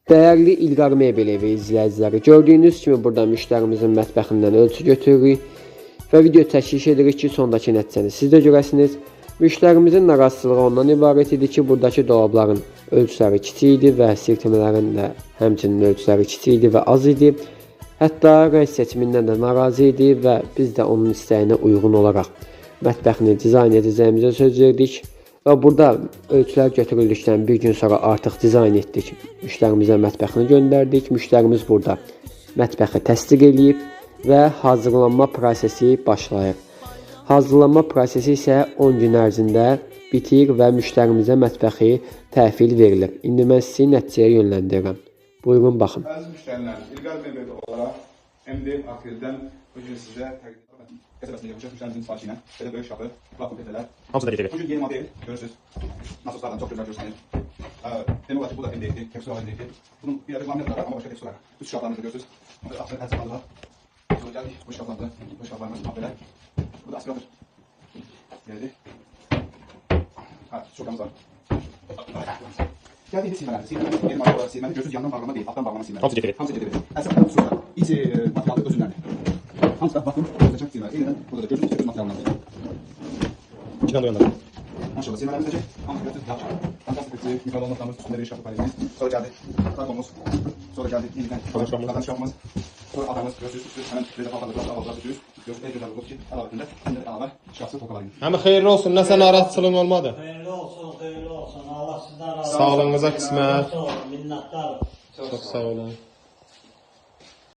Değerli İlqar Mebel evi izləyiciləri, gördüyünüz kimi burada müştərimizin mətbəxindən ölçü götürürük və video təşkil edirik ki, sondakı nəticəni siz də görəsiniz. Müştərimizin narazılığı ondan ibarət idi ki, buradakı dolabların ölçüləri kiçik idi və sirtmələrin də həmçinin ölçüləri kiçik idi və az idi. Hətta rəng seçimindən də narazı idi və biz də onun istəyinə uyğun olaraq mətbəxini dizayn edəcəyimizə söz verdik. Və burada ölçülər götürüldükdən bir gün sonra artıq dizayn etdik. Müştərimizə mətbəxini göndərdik. Müştərimiz burada mətbəxi təsdiq edib və hazırlanma prosesi başlayır. Hazırlanma prosesi isə 10 gün ərzində bitir və müştərimizə mətbəxi təhvil verilir. İndi mən sizi nəticəyə yönləndirirəm. Buyurun baxın. Əziz müştərilər, İlqar Mebel olaraq MD Akril'dən bugün sizə qəsəbəsində yapacaq müştərimizin sifarişi ilə belə böyük şapı, qulaqlı pedələr. Hamısı da gedir. Bugün yeni model görürsünüz. Nasoslardan çox gözəl görsənir. Demək olar ki, bu da MD2, kapsula MD2. Bunun bir adet laminat var, amma başqa kapsula var. Üst şaplarımızı görürsünüz. Aspirant hər səfəndə var. Sonra gəldik, bu şaplarımız mahvelər. Bu da aspirator. Geldi. Şokamız var. Geldi silmələr. Yeni model olaraq silməni görürsünüz, yandan bağlama deyil, altdan bağlama silmələr. Hamısı getirir. Hamısı getirir. Əsas kutusu içi materialı özünlərdir. Hamısı da vakuum olacaq silmələr. Eynidən burada da görürsünüz, öz materiallardır. İçinden de yanlar. Maşallah silmələrimizdəcək. Hamısı görürsünüz, yaxşı. Fantastik bir mikrodonluqlarımız üstündə bir şapı panelimiz. Sonra geldi kargomuz. Sonra geldi yenidən qadan şapımız. Sonra adamız görürsünüz, həmən rezə paltarlıqlar, avallar düşürüz. Görürsünüz, gözəl olur ki, əlavətində əlavə şahsı tokalayın. Hem hayırlı olsun. Nəsə narahatçılığın olmadı. Hayırlı olsun, hayırlı olsun. Allah sizden razı olsun. Sağlığınıza qismət. Minnətdarım. Çok sağ olun.